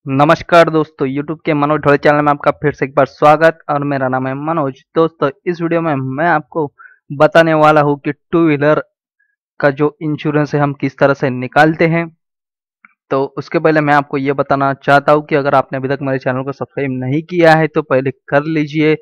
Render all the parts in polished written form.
नमस्कार दोस्तों, YouTube के मनोज ढोले चैनल में आपका फिर से एक बार स्वागत। और मेरा नाम है मनोज। दोस्तों, इस वीडियो में मैं आपको बताने वाला हूँ कि टू व्हीलर का जो इंश्योरेंस है हम किस तरह से निकालते हैं। तो उसके पहले मैं आपको ये बताना चाहता हूँ कि अगर आपने अभी तक मेरे चैनल को सब्सक्राइब नहीं किया है तो पहले कर लीजिए,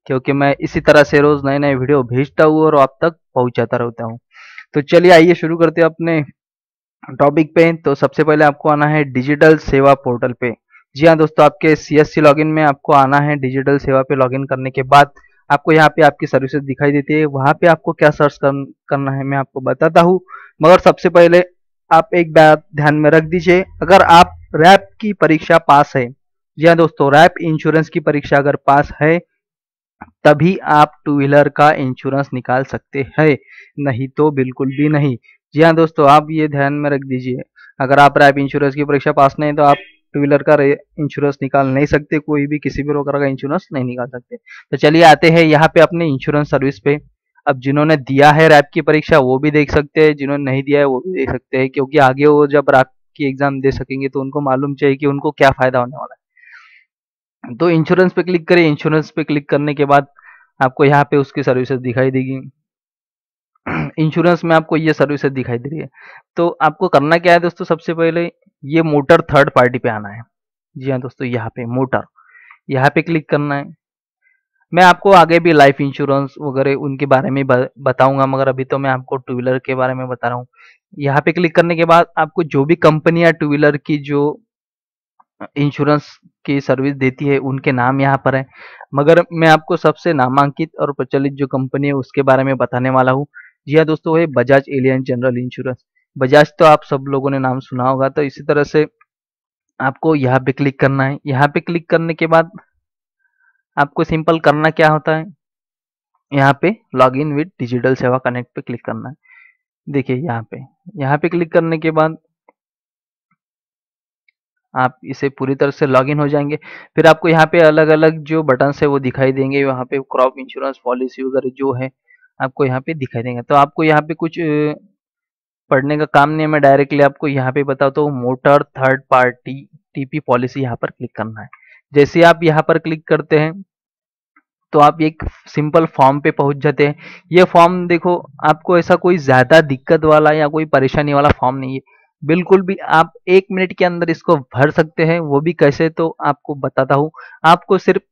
क्योंकि मैं इसी तरह से रोज नए नए वीडियो भेजता हूँ और आप तक पहुँचाता रहता हूँ। तो चलिए आइए शुरू करते हैं अपने टॉपिक पे। तो सबसे पहले आपको आना है डिजिटल सेवा पोर्टल पे। जी हाँ दोस्तों, आपके सीएससी लॉगिन में आपको आना है। डिजिटल सेवा पे लॉगिन करने के बाद आपको यहाँ पे आपकी सर्विसेज दिखाई देती है। वहाँ पे आपको क्या सर्च करना है मैं आपको बताता हूँ। मगर सबसे पहले आप एक बात ध्यान में रख दीजिए, अगर आप रैप की परीक्षा पास है, जी हाँ दोस्तों, रैप इंश्योरेंस की परीक्षा अगर पास है तभी आप टू व्हीलर का इंश्योरेंस निकाल सकते हैं, नहीं तो बिल्कुल भी नहीं। जी हाँ दोस्तों, आप ये ध्यान में रख दीजिए, अगर आप रैप इंश्योरेंस की परीक्षा पास नहीं तो आप टू व्हीलर का इंश्योरेंस निकाल नहीं सकते, कोई भी किसी भी प्रकार का इंश्योरेंस नहीं निकाल सकते। तो चलिए आते हैं यहाँ पे अपने इंश्योरेंस सर्विस पे। अब जिन्होंने दिया है रैप की परीक्षा वो भी देख सकते हैं, जिन्होंने नहीं दिया है वो भी देख सकते हैं, क्योंकि आगे वो जब रैप की एग्जाम दे सकेंगे तो उनको मालूम चाहिए कि उनको क्या फायदा होने वाला है। तो इंश्योरेंस पे क्लिक करें। इंश्योरेंस पे क्लिक करने के बाद आपको यहाँ पे उसकी सर्विसेज दिखाई देगी। इंश्योरेंस में आपको ये सर्विसेज दिखाई दे रही है। तो आपको करना क्या है दोस्तों, सबसे पहले ये मोटर थर्ड पार्टी पे आना है। जी हाँ दोस्तों, यहाँ पे मोटर, यहाँ पे क्लिक करना है। मैं आपको आगे भी लाइफ इंश्योरेंस वगैरह उनके बारे में बताऊंगा, मगर अभी तो मैं आपको टू व्हीलर के बारे में बता रहा हूँ। यहाँ पे क्लिक करने के बाद आपको जो भी कंपनियां टू व्हीलर की जो इंश्योरेंस की सर्विस देती है उनके नाम यहाँ पर है, मगर मैं आपको सबसे नामांकित और प्रचलित जो कंपनी है उसके बारे में बताने वाला हूँ। जी हाँ दोस्तों, वो है Bajaj alien general insurance. Bajaj तो आप सब लोगों ने नाम सुना होगा। तो इसी तरह से आपको यहाँ पे क्लिक करना है। यहाँ पे क्लिक करने के बाद आपको सिंपल करना क्या होता है, यहाँ पे लॉग इन विद डिजिटल सेवा कनेक्ट पे क्लिक करना है। देखिए यहाँ पे क्लिक करने के बाद आप इसे पूरी तरह से लॉगिन हो जाएंगे। फिर आपको यहाँ पे अलग अलग जो बटन है वो दिखाई देंगे। यहाँ पे क्रॉप इंश्योरेंस पॉलिसी वगैरह जो है आपको यहाँ पे दिखाई देंगे। तो आपको यहाँ पे कुछ पढ़ने का काम नहीं है, मैं डायरेक्टली आपको यहाँ पे बताता हूँ। Motor third party TP policy यहाँ पर क्लिक करना है। जैसे आप यहाँ पर क्लिक करते हैं तो आप एक सिंपल फॉर्म पे पहुंच जाते हैं। ये फॉर्म देखो, आपको ऐसा कोई ज्यादा दिक्कत वाला या कोई परेशानी वाला फॉर्म नहीं है, बिल्कुल भी। आप 1 मिनट के अंदर इसको भर सकते हैं। वो भी कैसे, तो आपको बताता हूँ। आपको सिर्फ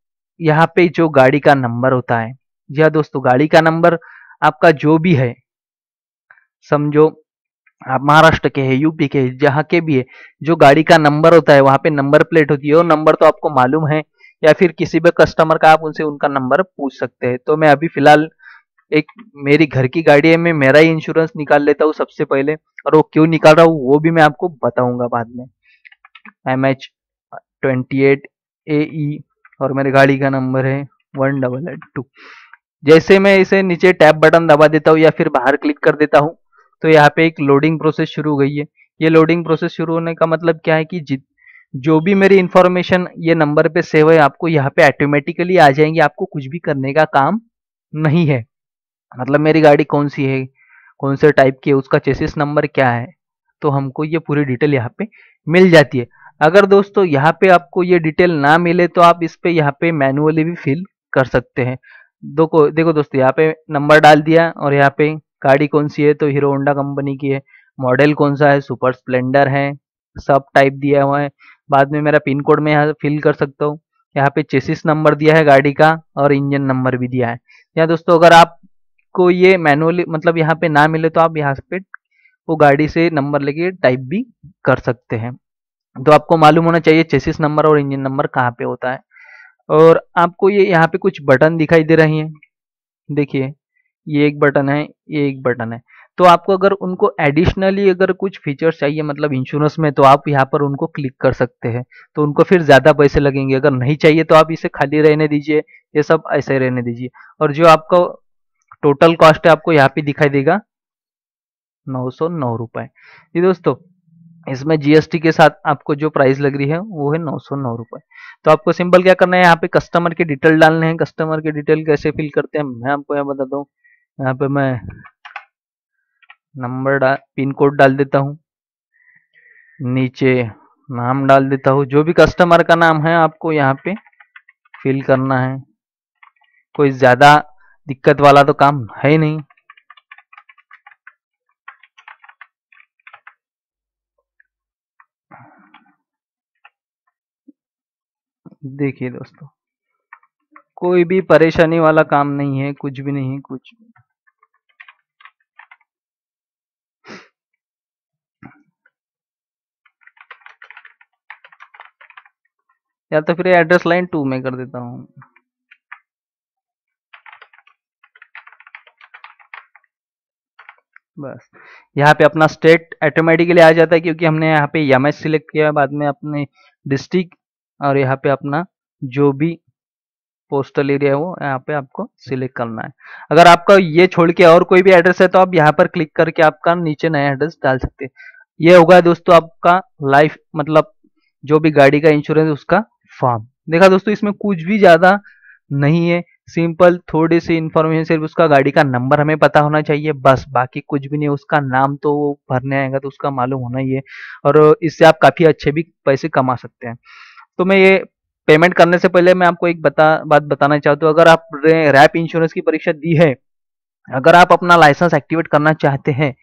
यहाँ पे जो गाड़ी का नंबर होता है, जी हाँ दोस्तों, गाड़ी का नंबर आपका जो भी है, समझो आप महाराष्ट्र के हैं, यूपी के हैं, जहाँ के भी है, जो गाड़ी का नंबर होता है वहां पे नंबर प्लेट होती है, वो नंबर तो आपको मालूम है, या फिर किसी भी कस्टमर का आप उनसे उनका नंबर पूछ सकते हैं। तो मैं अभी फिलहाल एक मेरी घर की गाड़ी है, मैं मेरा ही इंश्योरेंस निकाल लेता हूँ सबसे पहले। और वो क्यों निकाल रहा हूँ वो भी मैं आपको बताऊंगा बाद में। MH28AE और मेरे गाड़ी का नंबर है 1882। जैसे मैं इसे नीचे टैब बटन दबा देता हूँ या फिर बाहर क्लिक कर देता हूँ तो यहाँ पे एक लोडिंग प्रोसेस शुरू हो गई है। ये लोडिंग प्रोसेस शुरू होने का मतलब क्या है कि जो भी मेरी इंफॉर्मेशन ये नंबर पे सेव है आपको यहाँ पे ऑटोमेटिकली आ जाएंगी। आपको कुछ भी करने का काम नहीं है। मतलब मेरी गाड़ी कौन सी है, कौन से टाइप की है, उसका चेसिस नंबर क्या है, तो हमको ये पूरी डिटेल यहाँ पे मिल जाती है। अगर दोस्तों यहाँ पे आपको ये डिटेल ना मिले तो आप इस पे यहाँ पे मैनुअली भी फिल कर सकते हैं। देखो देखो दोस्तों, यहाँ पे नंबर डाल दिया और यहाँ पे गाड़ी कौन सी है तो हीरो होंडा कंपनी की है। मॉडल कौन सा है, सुपर स्प्लेंडर है। सब टाइप दिया हुआ है। बाद में मेरा पिन कोड में यहाँ फिल कर सकता हूँ। यहाँ पे चेसिस नंबर दिया है गाड़ी का और इंजन नंबर भी दिया है। या दोस्तों, अगर आपको ये मैनुअली मतलब यहाँ पे ना मिले तो आप यहाँ पे वो गाड़ी से नंबर लेके टाइप भी कर सकते हैं। तो आपको मालूम होना चाहिए चेसिस नंबर और इंजन नंबर कहाँ पे होता है। और आपको ये यहाँ पे कुछ बटन दिखाई दे रही हैं। देखिए, ये एक बटन है, ये एक बटन है। तो आपको अगर उनको एडिशनली अगर कुछ फीचर्स चाहिए मतलब इंश्योरेंस में, तो आप यहाँ पर उनको क्लिक कर सकते हैं। तो उनको फिर ज्यादा पैसे लगेंगे। अगर नहीं चाहिए तो आप इसे खाली रहने दीजिए, ये सब ऐसे रहने दीजिए। और जो आपका टोटल कॉस्ट है आपको यहाँ पे दिखाई देगा 909 रुपए। जी दोस्तों, इसमें जीएसटी के साथ आपको जो प्राइस लग रही है वो है 909 रुपए। तो आपको सिंपल क्या करना है, यहाँ पे कस्टमर के डिटेल डालने हैं। कस्टमर के डिटेल कैसे फिल करते हैं मैं आपको यहाँ बताता हूँ। यहाँ पे मैं नंबर पिन कोड डाल देता हूँ। नीचे नाम डाल देता हूँ, जो भी कस्टमर का नाम है आपको यहाँ पे फिल करना है। कोई ज्यादा दिक्कत वाला तो काम है ही नहीं। देखिए दोस्तों, कोई भी परेशानी वाला काम नहीं है, कुछ भी नहीं है, कुछ या तो फिर एड्रेस लाइन 2 में कर देता हूँ। बस यहाँ पे अपना स्टेट ऑटोमेटिकली आ जाता है, क्योंकि हमने यहाँ पे एमएस सिलेक्ट किया है, बाद में अपने डिस्ट्रिक्ट और यहाँ पे अपना जो भी पोस्टल एरिया है वो यहाँ पे आपको सिलेक्ट करना है। अगर आपका ये छोड़ के और कोई भी एड्रेस है तो आप यहाँ पर क्लिक करके आपका नीचे नया एड्रेस डाल सकते हैं। ये होगा दोस्तों आपका लाइफ मतलब जो भी गाड़ी का इंश्योरेंस उसका फॉर्म। देखा दोस्तों, इसमें कुछ भी ज्यादा नहीं है, सिंपल थोड़ी सी इंफॉर्मेशन, सिर्फ उसका गाड़ी का नंबर हमें पता होना चाहिए, बस बाकी कुछ भी नहीं। उसका नाम तो वो भरने आएगा तो उसका मालूम होना ही है, और इससे आप काफी अच्छे भी पैसे कमा सकते हैं। तो मैं ये पेमेंट करने से पहले मैं आपको एक बात बताना चाहता हूँ। अगर आप रैप इंश्योरेंस की परीक्षा दी है, अगर आप अपना लाइसेंस एक्टिवेट करना चाहते हैं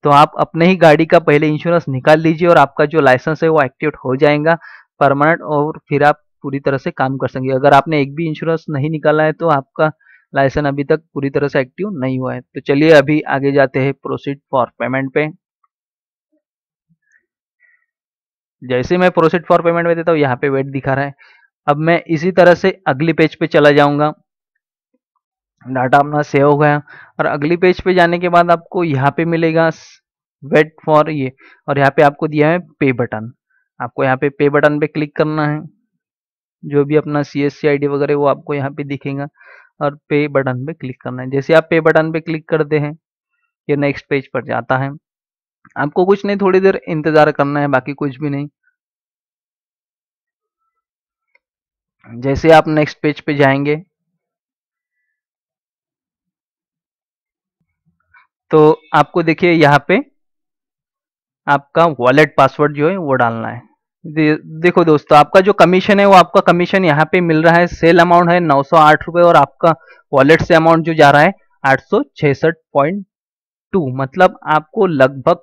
तो आप अपने ही गाड़ी का पहले इंश्योरेंस निकाल लीजिए, और आपका जो लाइसेंस है वो एक्टिवेट हो जाएगा परमानेंट, और फिर आप पूरी तरह से काम कर सकेंगे। अगर आपने एक भी इंश्योरेंस नहीं निकाला है तो आपका लाइसेंस अभी तक पूरी तरह से एक्टिव नहीं हुआ है। तो चलिए अभी आगे जाते हैं प्रोसीड फॉर पेमेंट पे। जैसे मैं प्रोसीड फॉर पेमेंट में देता हूँ, यहाँ पे वेट दिखा रहा है। अब मैं इसी तरह से अगली पेज पे चला जाऊंगा। डाटा अपना सेव हो गया, और अगली पेज पे जाने के बाद आपको यहाँ पे मिलेगा वेट फॉर ये, और यहाँ पे आपको दिया है पे बटन। आपको यहाँ पे पे बटन पे क्लिक करना है। जो भी अपना CSC ID वगैरह वो आपको यहाँ पे दिखेगा, और पे बटन पे क्लिक करना है। जैसे आप पे बटन पे क्लिक करते हैं, ये नेक्स्ट पेज पर जाता है। आपको कुछ नहीं, थोड़ी देर इंतजार करना है, बाकी कुछ भी नहीं। जैसे आप नेक्स्ट पेज पे जाएंगे तो आपको देखिए यहाँ पे आपका वॉलेट पासवर्ड जो है वो डालना है। देखो दोस्तों, आपका जो कमीशन है वो आपका कमीशन यहाँ पे मिल रहा है, सेल अमाउंट है 908 रुपये, और आपका वॉलेट से अमाउंट जो जा रहा है 866.2, मतलब आपको लगभग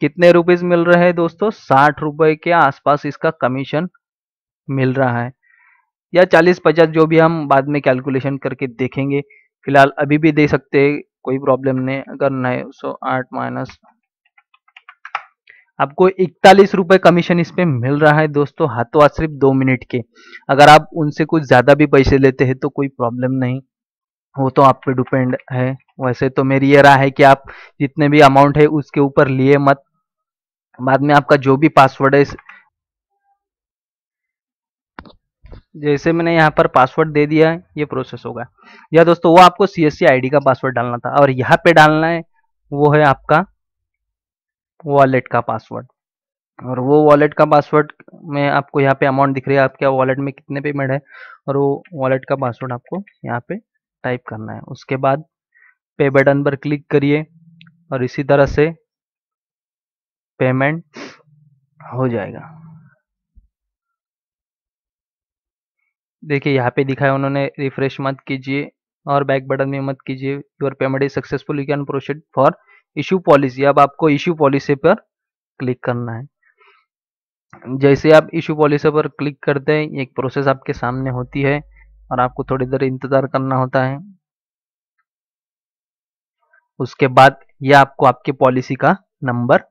कितने रुपीज मिल रहे हैं दोस्तों, 60 रुपए के आसपास इसका कमीशन मिल रहा है, या 40-50 जो भी हम बाद में कैलकुलेशन करके देखेंगे। फिलहाल अभी भी दे सकते हैं, कोई प्रॉब्लम नहीं। अगर 908 माइनस, आपको 41 रुपए कमीशन इस पे मिल रहा है दोस्तों, हाथों हाथ सिर्फ 2 मिनट के। अगर आप उनसे कुछ ज्यादा भी पैसे लेते हैं तो कोई प्रॉब्लम नहीं, वो तो आप पे डिपेंड है। वैसे तो मेरी ये राय है कि आप जितने भी अमाउंट है उसके ऊपर लिए मत, बाद में आपका जो भी पासवर्ड है, जैसे मैंने यहाँ पर पासवर्ड दे दिया है ये प्रोसेस होगा। या दोस्तों, वो आपको CSC ID का पासवर्ड डालना था, और यहाँ पे डालना है वो है आपका वॉलेट का पासवर्ड। और वो वॉलेट का पासवर्ड में आपको यहाँ पे अमाउंट दिख रही है, आपके वॉलेट में कितने पेमेंट है, और वो वॉलेट का पासवर्ड आपको यहाँ पे टाइप करना है। उसके बाद पे बटन पर क्लिक करिए, और इसी तरह से पेमेंट हो जाएगा। देखिए यहाँ पे दिखा है उन्होंने, रिफ्रेश मत कीजिए और बैक बटन में मत कीजिए, your payment is successful, you can proceed for issue policy. अब आपको इशू पॉलिसी पर क्लिक करना है। जैसे आप इशू पॉलिसी पर क्लिक करते हैं, एक प्रोसेस आपके सामने होती है, और आपको थोड़ी देर इंतजार करना होता है। उसके बाद यह आपको आपकी पॉलिसी का नंबर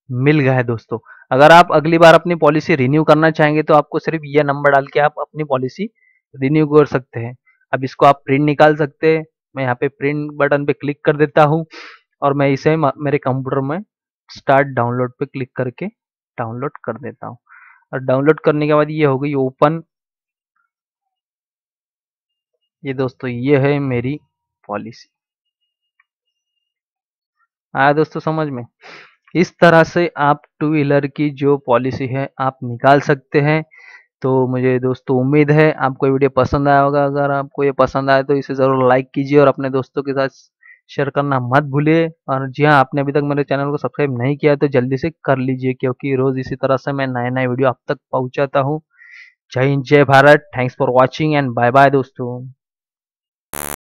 मिल गया है दोस्तों। अगर आप अगली बार अपनी पॉलिसी रिन्यू करना चाहेंगे तो आपको सिर्फ यह नंबर डाल के आप अपनी पॉलिसी रिन्यू कर सकते हैं। अब इसको आप प्रिंट निकाल सकते हैं। मैं यहाँ पे प्रिंट बटन पे क्लिक कर देता हूँ, और मैं इसे मेरे कंप्यूटर में स्टार्ट डाउनलोड पे क्लिक करके डाउनलोड कर देता हूँ। और डाउनलोड करने के बाद ये हो गई ओपन। ये दोस्तों ये है मेरी पॉलिसी। आया दोस्तों समझ में? इस तरह से आप टू व्हीलर की जो पॉलिसी है आप निकाल सकते हैं। तो मुझे दोस्तों उम्मीद है आपको ये वीडियो पसंद आया होगा। अगर आपको ये पसंद आए तो इसे ज़रूर लाइक कीजिए और अपने दोस्तों के साथ शेयर करना मत भूलिए। और जी हाँ, आपने अभी तक मेरे चैनल को सब्सक्राइब नहीं किया है तो जल्दी से कर लीजिए, क्योंकि रोज़ इसी तरह से मैं नए-नए वीडियो आप तक पहुँचाता हूँ। जय हिंद, जय Bharat. Thanks for watching and bye bye दोस्तों।